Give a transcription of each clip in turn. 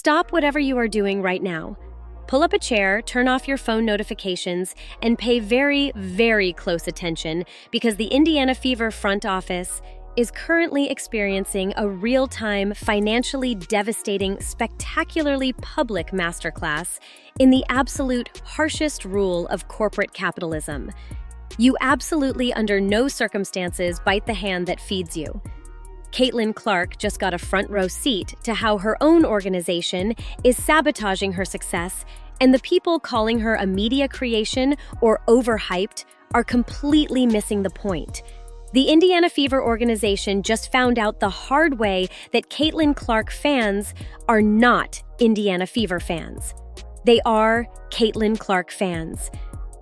Stop whatever you are doing right now. Pull up a chair, turn off your phone notifications, and pay very, very close attention because the Indiana Fever front office is currently experiencing a real-time, financially devastating, spectacularly public masterclass in the absolute harshest rule of corporate capitalism. You absolutely, under no circumstances, bite the hand that feeds you. Caitlin Clark just got a front-row seat to how her own organization is sabotaging her success, and the people calling her a media creation or overhyped are completely missing the point. The Indiana Fever organization just found out the hard way that Caitlin Clark fans are not Indiana Fever fans. They are Caitlin Clark fans.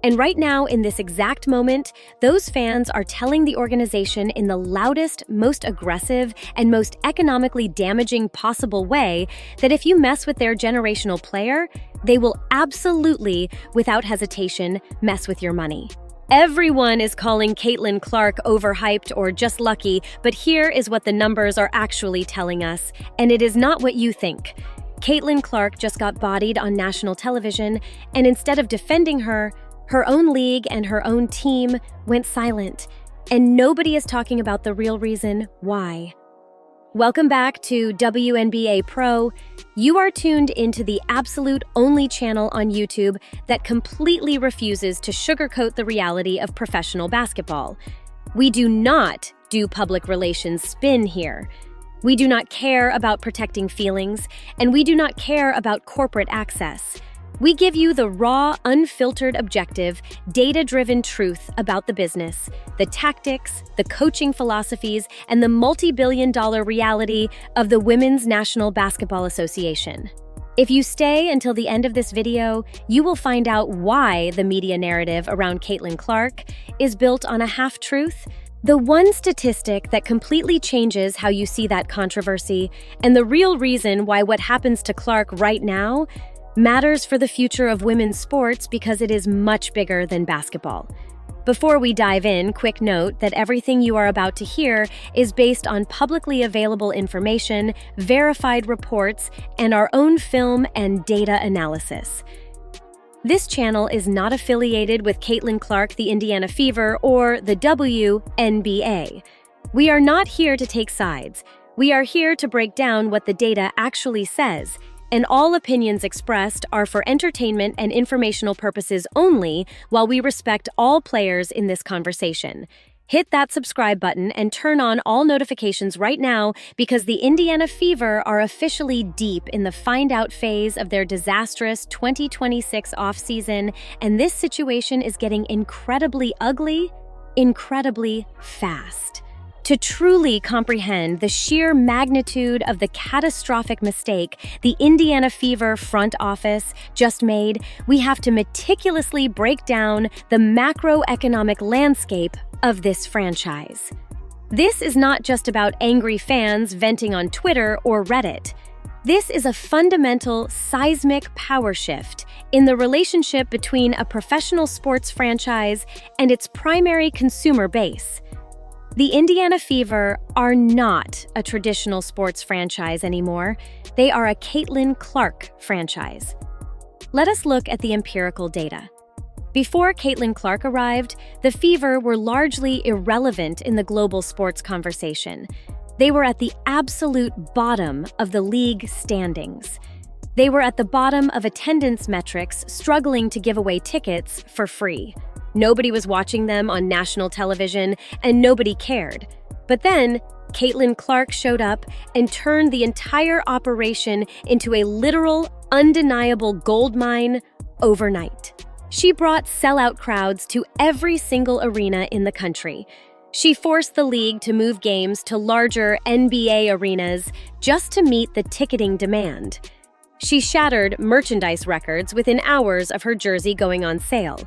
And right now, in this exact moment, those fans are telling the organization in the loudest, most aggressive, and most economically damaging possible way that if you mess with their generational player, they will absolutely, without hesitation, mess with your money. Everyone is calling Caitlin Clark overhyped or just lucky, but here is what the numbers are actually telling us, and it is not what you think. Caitlin Clark just got bodied on national television, and instead of defending her own league and her own team went silent, and nobody is talking about the real reason why. Welcome back to WNBA Pro. You are tuned into the absolute only channel on YouTube that completely refuses to sugarcoat the reality of professional basketball. We do not do public relations spin here. We do not care about protecting feelings, and we do not care about corporate access. We give you the raw, unfiltered, objective, data-driven truth about the business, the tactics, the coaching philosophies, and the multi-billion-dollar reality of the Women's National Basketball Association. If you stay until the end of this video, you will find out why the media narrative around Caitlin Clark is built on a half-truth, the one statistic that completely changes how you see that controversy, and the real reason why what happens to Clark right now matters for the future of women's sports because it is much bigger than basketball. Before we dive in, quick note that everything you are about to hear is based on publicly available information, verified reports, and our own film and data analysis. This channel is not affiliated with Caitlin Clark, the Indiana Fever, or the WNBA. We are not here to take sides. We are here to break down what the data actually says, and all opinions expressed are for entertainment and informational purposes only, while we respect all players in this conversation. Hit that subscribe button and turn on all notifications right now because the Indiana Fever are officially deep in the find-out phase of their disastrous 2026 offseason, and this situation is getting incredibly ugly, incredibly fast. To truly comprehend the sheer magnitude of the catastrophic mistake the Indiana Fever front office just made, we have to meticulously break down the macroeconomic landscape of this franchise. This is not just about angry fans venting on Twitter or Reddit. This is a fundamental seismic power shift in the relationship between a professional sports franchise and its primary consumer base. The Indiana Fever are not a traditional sports franchise anymore. They are a Caitlin Clark franchise. Let us look at the empirical data. Before Caitlin Clark arrived, the Fever were largely irrelevant in the global sports conversation. They were at the absolute bottom of the league standings. They were at the bottom of attendance metrics, struggling to give away tickets for free. Nobody was watching them on national television, and nobody cared. But then, Caitlin Clark showed up and turned the entire operation into a literal, undeniable goldmine overnight. She brought sellout crowds to every single arena in the country. She forced the league to move games to larger NBA arenas just to meet the ticketing demand. She shattered merchandise records within hours of her jersey going on sale.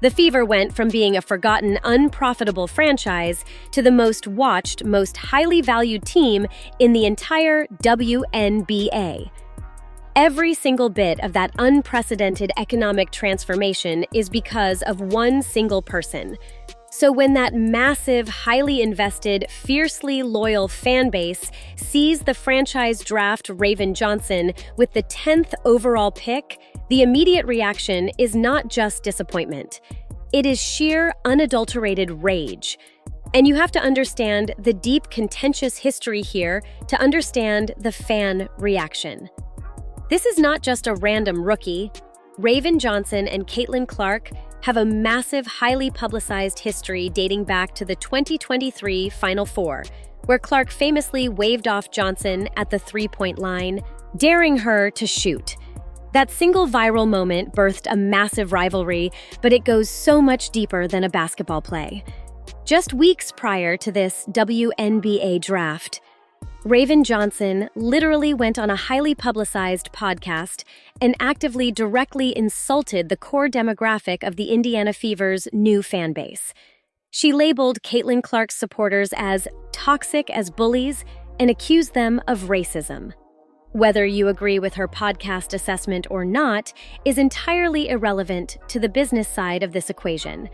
The Fever went from being a forgotten, unprofitable franchise to the most watched, most highly valued team in the entire WNBA. Every single bit of that unprecedented economic transformation is because of one single person. So when that massive, highly invested, fiercely loyal fan base sees the franchise draft Raven Johnson with the 10th overall pick, the immediate reaction is not just disappointment. It is sheer, unadulterated rage. And you have to understand the deep, contentious history here to understand the fan reaction. This is not just a random rookie. Raven Johnson and Caitlin Clark have a massive, highly publicized history dating back to the 2023 Final Four, where Clark famously waved off Johnson at the three-point line, daring her to shoot. That single viral moment birthed a massive rivalry, but it goes so much deeper than a basketball play. Just weeks prior to this WNBA Draft, Raven Johnson literally went on a highly publicized podcast and actively directly insulted the core demographic of the Indiana Fever's new fan base. She labeled Caitlin Clark's supporters as toxic as bullies and accused them of racism. Whether you agree with her podcast assessment or not is entirely irrelevant to the business side of this equation.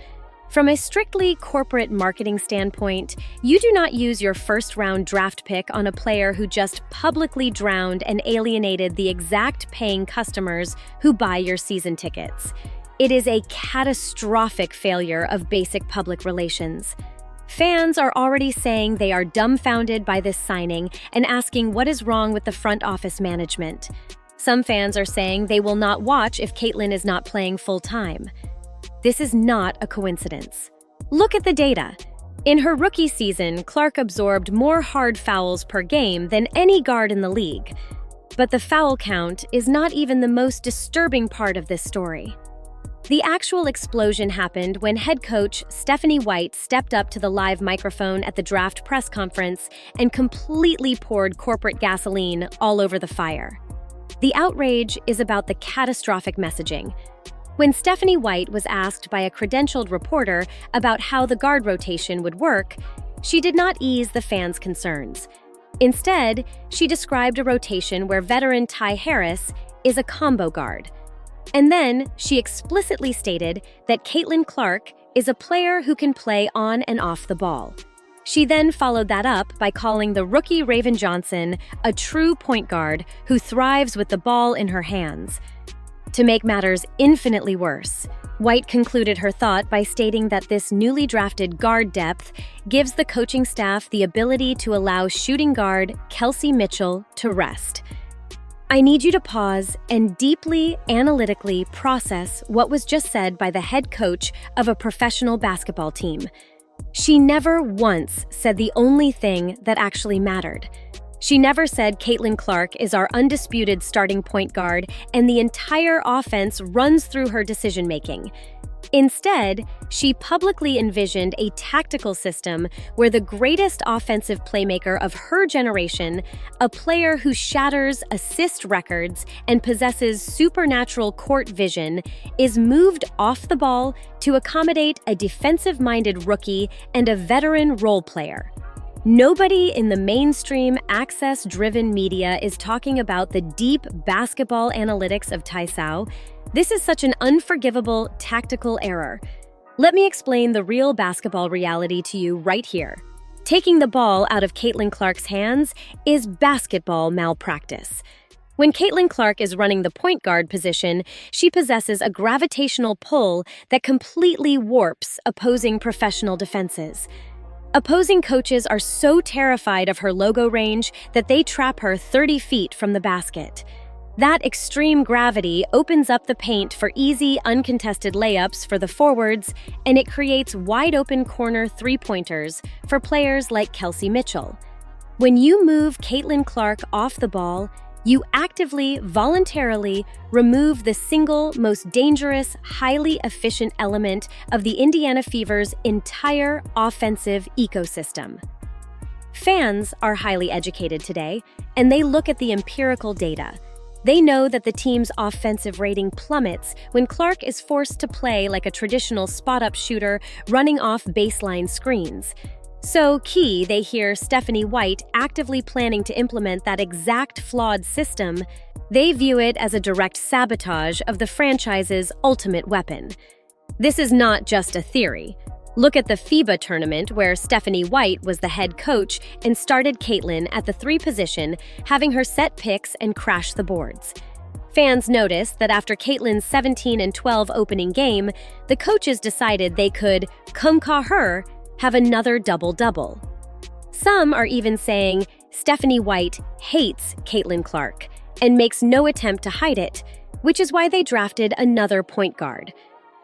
From a strictly corporate marketing standpoint, you do not use your first-round draft pick on a player who just publicly drowned and alienated the exact paying customers who buy your season tickets. It is a catastrophic failure of basic public relations. Fans are already saying they are dumbfounded by this signing and asking what is wrong with the front office management. Some fans are saying they will not watch if Caitlin is not playing full-time. This is not a coincidence. Look at the data. In her rookie season, Clark absorbed more hard fouls per game than any guard in the league. But the foul count is not even the most disturbing part of this story. The actual explosion happened when head coach Stephanie White stepped up to the live microphone at the draft press conference and completely poured corporate gasoline all over the fire. The outrage is about the catastrophic messaging. When Stephanie White was asked by a credentialed reporter about how the guard rotation would work, she did not ease the fans' concerns. Instead, she described a rotation where veteran Ty Harris is a combo guard. And then she explicitly stated that Caitlin Clark is a player who can play on and off the ball. She then followed that up by calling the rookie Raven Johnson a true point guard who thrives with the ball in her hands. To make matters infinitely worse, White concluded her thought by stating that this newly drafted guard depth gives the coaching staff the ability to allow shooting guard Kelsey Mitchell to rest. I need you to pause and deeply, analytically process what was just said by the head coach of a professional basketball team. She never once said the only thing that actually mattered. She never said Caitlin Clark is our undisputed starting point guard and the entire offense runs through her decision-making. Instead, she publicly envisioned a tactical system where the greatest offensive playmaker of her generation, a player who shatters assist records and possesses supernatural court vision, is moved off the ball to accommodate a defensive-minded rookie and a veteran role player. Nobody in the mainstream, access-driven media is talking about the deep basketball analytics of Taisao. This is such an unforgivable tactical error. Let me explain the real basketball reality to you right here. Taking the ball out of Caitlin Clark's hands is basketball malpractice. When Caitlin Clark is running the point guard position, she possesses a gravitational pull that completely warps opposing professional defenses. Opposing coaches are so terrified of her logo range that they trap her 30 feet from the basket. That extreme gravity opens up the paint for easy, uncontested layups for the forwards, and it creates wide-open corner three-pointers for players like Kelsey Mitchell. When you move Caitlin Clark off the ball, you actively, voluntarily remove the single most dangerous, highly efficient element of the Indiana Fever's entire offensive ecosystem. Fans are highly educated today, and they look at the empirical data. They know that the team's offensive rating plummets when Clark is forced to play like a traditional spot-up shooter running off baseline screens. So they hear Stephanie White actively planning to implement that exact flawed system. They view it as a direct sabotage of the franchise's ultimate weapon. This is not just a theory. Look at the FIBA tournament where Stephanie White was the head coach and started Caitlin at the 3 position, having her set picks and crash the boards. Fans noticed that after Caitlin's 17-12 opening game, the coaches decided they could, come ca her, have another double-double. Some are even saying Stephanie White hates Caitlin Clark and makes no attempt to hide it, which is why they drafted another point guard.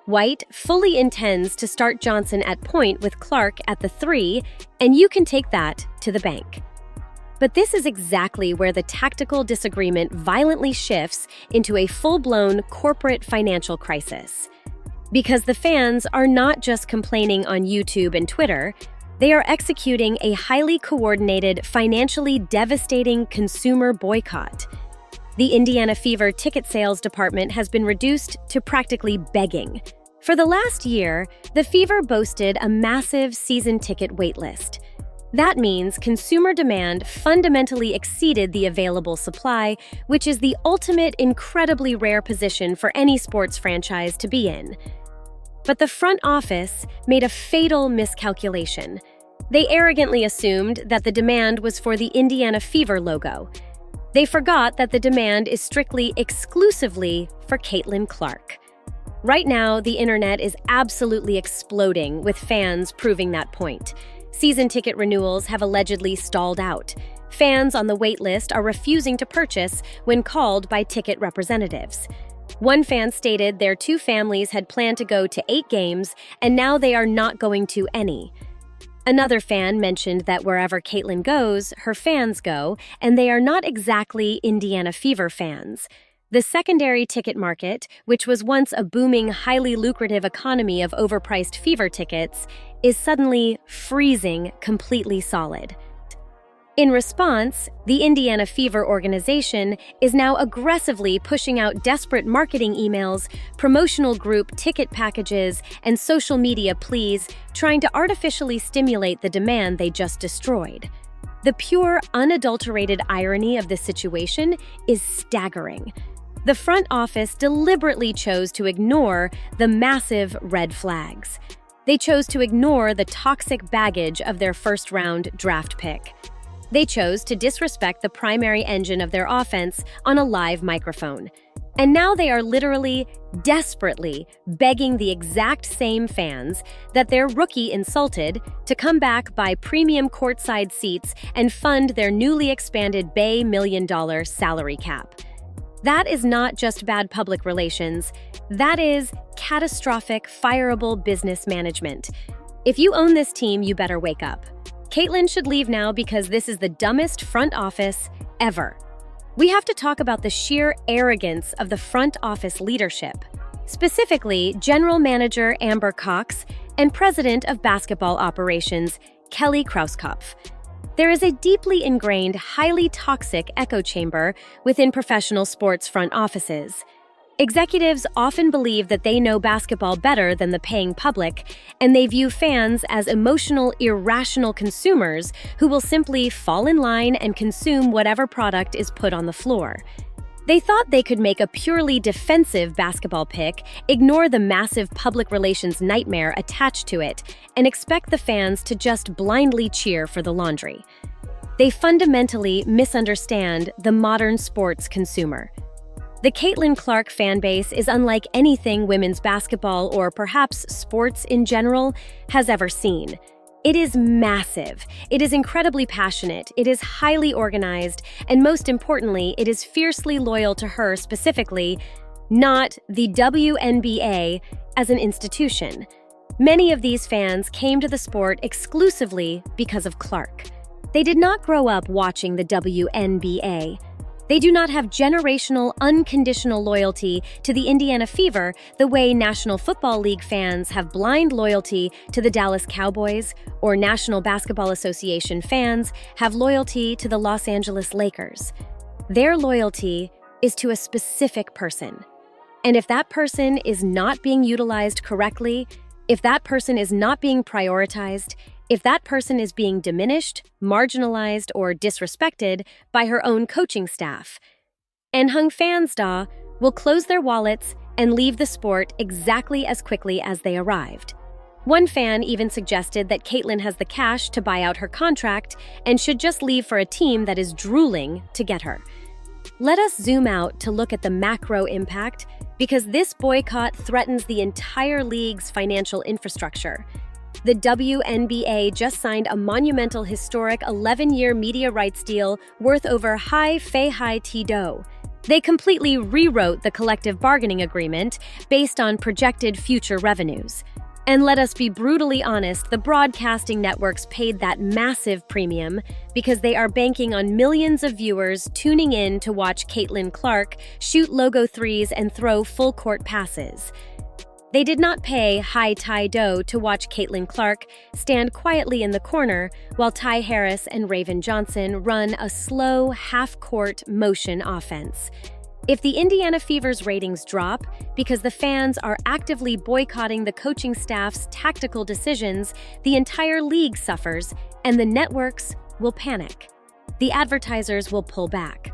White fully intends to start Johnson at point with Clark at the 3, and you can take that to the bank. But this is exactly where the tactical disagreement violently shifts into a full-blown corporate financial crisis. Because the fans are not just complaining on YouTube and Twitter, they are executing a highly coordinated, financially devastating consumer boycott. The Indiana Fever ticket sales department has been reduced to practically begging. For the last year, the Fever boasted a massive season ticket waitlist. That means consumer demand fundamentally exceeded the available supply, which is the ultimate incredibly rare position for any sports franchise to be in. But the front office made a fatal miscalculation. They arrogantly assumed that the demand was for the Indiana Fever logo. They forgot that the demand is strictly exclusively for Caitlin Clark. Right now, the internet is absolutely exploding with fans proving that point. Season ticket renewals have allegedly stalled out. Fans on the wait list are refusing to purchase when called by ticket representatives. One fan stated their 2 families had planned to go to 8 games, and now they are not going to any. Another fan mentioned that wherever Caitlin goes, her fans go, and they are not exactly Indiana Fever fans. The secondary ticket market, which was once a booming, highly lucrative economy of overpriced Fever tickets, is suddenly freezing completely solid. In response, the Indiana Fever organization is now aggressively pushing out desperate marketing emails, promotional group ticket packages, and social media pleas, trying to artificially stimulate the demand they just destroyed. The pure, unadulterated irony of this situation is staggering. The front office deliberately chose to ignore the massive red flags. They chose to ignore the toxic baggage of their first-round draft pick. They chose to disrespect the primary engine of their offense on a live microphone. And now they are literally, desperately begging the exact same fans that their rookie insulted to come back, buy premium courtside seats, and fund their newly expanded Bay $1 million salary cap. That is not just bad public relations. That is catastrophic, fireable business management. If you own this team, you better wake up. Caitlin should leave now because this is the dumbest front office ever. We have to talk about the sheer arrogance of the front office leadership, specifically General Manager Amber Cox and President of Basketball Operations Kelly Krauskopf. There is a deeply ingrained, highly toxic echo chamber within professional sports front offices. Executives often believe that they know basketball better than the paying public, and they view fans as emotional, irrational consumers who will simply fall in line and consume whatever product is put on the floor. They thought they could make a purely defensive basketball pick, ignore the massive public relations nightmare attached to it, and expect the fans to just blindly cheer for the laundry. They fundamentally misunderstand the modern sports consumer. The Caitlin Clark fanbase is unlike anything women's basketball, or perhaps sports in general, has ever seen. It is massive, it is incredibly passionate, it is highly organized, and most importantly, it is fiercely loyal to her specifically, not the WNBA as an institution. Many of these fans came to the sport exclusively because of Clark. They did not grow up watching the WNBA. They do not have generational, unconditional loyalty to the Indiana Fever the way National Football League fans have blind loyalty to the Dallas Cowboys, or National Basketball Association fans have loyalty to the Los Angeles Lakers. Their loyalty is to a specific person. And if that person is not being utilized correctly, if that person is not being prioritized, if that person is being diminished, marginalized, or disrespected by her own coaching staff, En Hung fans will close their wallets and leave the sport exactly as quickly as they arrived. One fan even suggested that Caitlyn has the cash to buy out her contract and should just leave for a team that is drooling to get her. Let us zoom out to look at the macro impact, because this boycott threatens the entire league's financial infrastructure. The WNBA just signed a monumental historic 11-year media rights deal worth over high T-do. They completely rewrote the collective bargaining agreement based on projected future revenues. And let us be brutally honest, the broadcasting networks paid that massive premium because they are banking on millions of viewers tuning in to watch Caitlin Clark shoot logo threes and throw full-court passes. They did not pay high Ty-do to watch Caitlin Clark stand quietly in the corner while Ty Harris and Raven Johnson run a slow, half-court motion offense. If the Indiana Fever's ratings drop because the fans are actively boycotting the coaching staff's tactical decisions, the entire league suffers, and the networks will panic. The advertisers will pull back.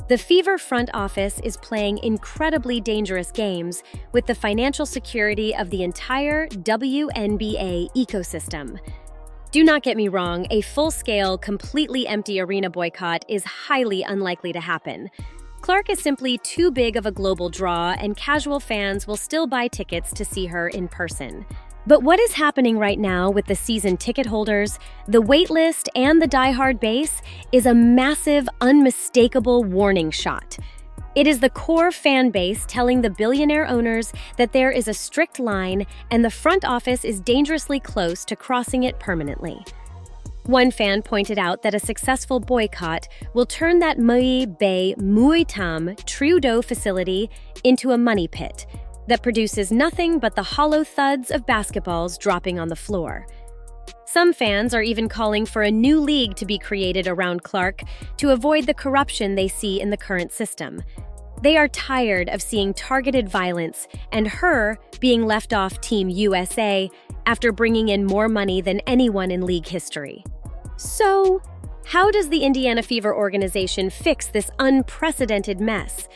The Fever front office is playing incredibly dangerous games with the financial security of the entire WNBA ecosystem. Do not get me wrong, a full-scale, completely empty arena boycott is highly unlikely to happen. Clark is simply too big of a global draw, and casual fans will still buy tickets to see her in person. But what is happening right now with the season ticket holders, the waitlist, and the diehard base is a massive, unmistakable warning shot. It is the core fan base telling the billionaire owners that there is a strict line and the front office is dangerously close to crossing it permanently. One fan pointed out that a successful boycott will turn that Mui Bay Mui Tam Trudeau facility into a money pit that produces nothing but the hollow thuds of basketballs dropping on the floor. Some fans are even calling for a new league to be created around Clark to avoid the corruption they see in the current system. They are tired of seeing targeted violence and her being left off Team USA after bringing in more money than anyone in league history. So, how does the Indiana Fever organization fix this unprecedented mess?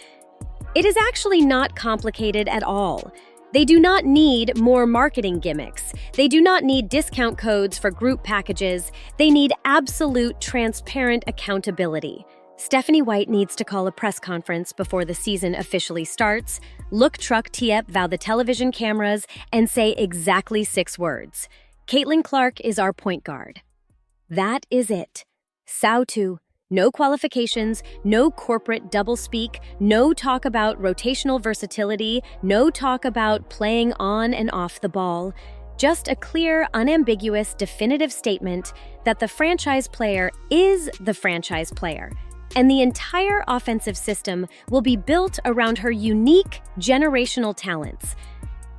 It is actually not complicated at all. They do not need more marketing gimmicks. They do not need discount codes for group packages. They need absolute, transparent accountability. Stephanie White needs to call a press conference before the season officially starts, look Truck Tiep vow the television cameras, and say exactly 6 words. Caitlin Clark is our point guard. That is it. Sao tu. No qualifications, no corporate doublespeak, no talk about rotational versatility, no talk about playing on and off the ball. Just a clear, unambiguous, definitive statement that the franchise player is the franchise player, and the entire offensive system will be built around her unique generational talents.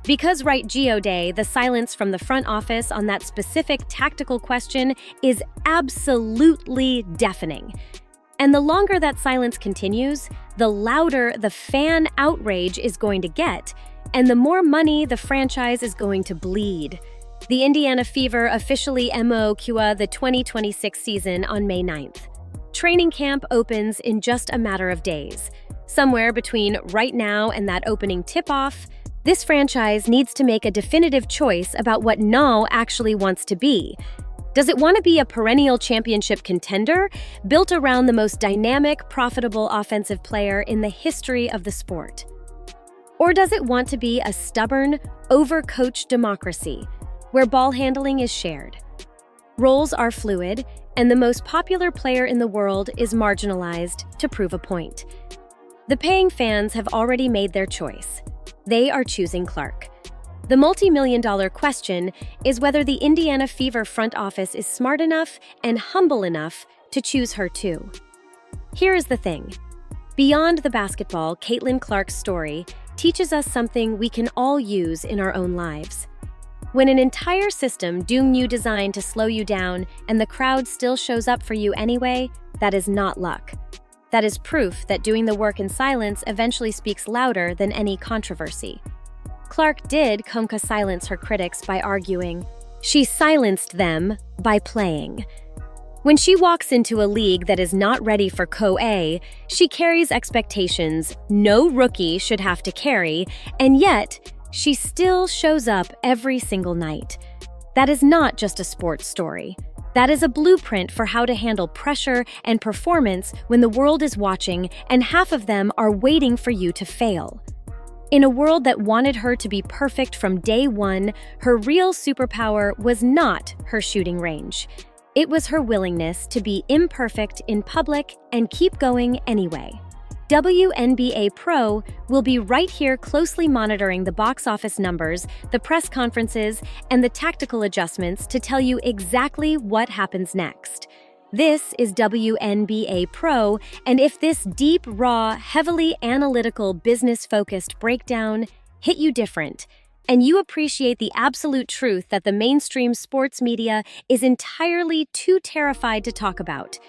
Because right Geoday, the silence from the front office on that specific tactical question is absolutely deafening. And the longer that silence continues, the louder the fan outrage is going to get, and the more money the franchise is going to bleed. The Indiana Fever officially MOQA the 2026 season on May 9th. Training camp opens in just a matter of days. Somewhere between right now and that opening tip-off, this franchise needs to make a definitive choice about what NAW actually wants to be. Does it want to be a perennial championship contender built around the most dynamic, profitable offensive player in the history of the sport? Or does it want to be a stubborn, overcoached democracy where ball handling is shared? Roles are fluid, and the most popular player in the world is marginalized to prove a point. The paying fans have already made their choice. They are choosing Clark. The multi-million-dollar question is whether the Indiana Fever front office is smart enough and humble enough to choose her too. Here is the thing. Beyond the basketball, Caitlin Clark's story teaches us something we can all use in our own lives. When an entire system doomed you designed to slow you down and the crowd still shows up for you anyway, that is not luck. That is proof that doing the work in silence eventually speaks louder than any controversy. Clark did come to silence her critics by arguing. She silenced them by playing. When she walks into a league that is not ready for Co-A, she carries expectations no rookie should have to carry, and yet she still shows up every single night. That is not just a sports story. That is a blueprint for how to handle pressure and performance when the world is watching and half of them are waiting for you to fail. In a world that wanted her to be perfect from day one, her real superpower was not her shooting range. It was her willingness to be imperfect in public and keep going anyway. WNBA Pro will be right here closely monitoring the box office numbers, the press conferences, and the tactical adjustments to tell you exactly what happens next. This is WNBA Pro, and if this deep, raw, heavily analytical, business-focused breakdown hit you different, and you appreciate the absolute truth that the mainstream sports media is entirely too terrified to talk about,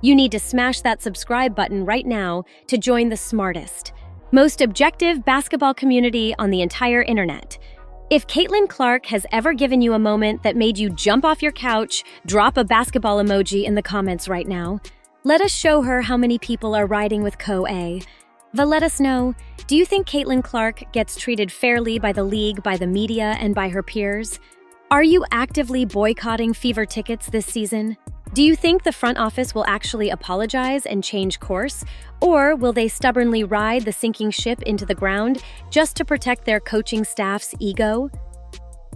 you need to smash that subscribe button right now to join the smartest, most objective basketball community on the entire internet. If Caitlin Clark has ever given you a moment that made you jump off your couch, drop a basketball emoji in the comments right now. Let us show her how many people are riding with Co-A. Let us know, do you think Caitlin Clark gets treated fairly by the league, by the media, and by her peers? Are you actively boycotting Fever tickets this season? Do you think the front office will actually apologize and change course? Or will they stubbornly ride the sinking ship into the ground just to protect their coaching staff's ego?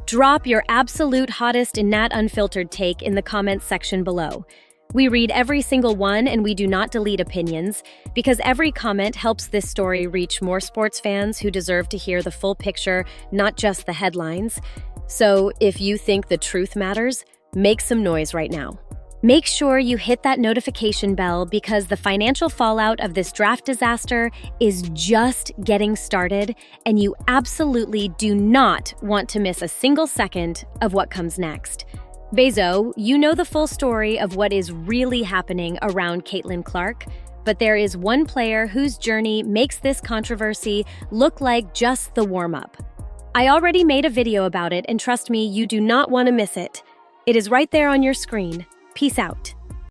Drop your absolute hottest and not unfiltered take in the comments section below. We read every single one and we do not delete opinions, because every comment helps this story reach more sports fans who deserve to hear the full picture, not just the headlines. So if you think the truth matters, make some noise right now. Make sure you hit that notification bell because the financial fallout of this draft disaster is just getting started, and you absolutely do not want to miss a single second of what comes next. Bezo, you know the full story of what is really happening around Caitlin Clark, but there is one player whose journey makes this controversy look like just the warm-up. I already made a video about it, and trust me, you do not want to miss it. It is right there on your screen. Peace out.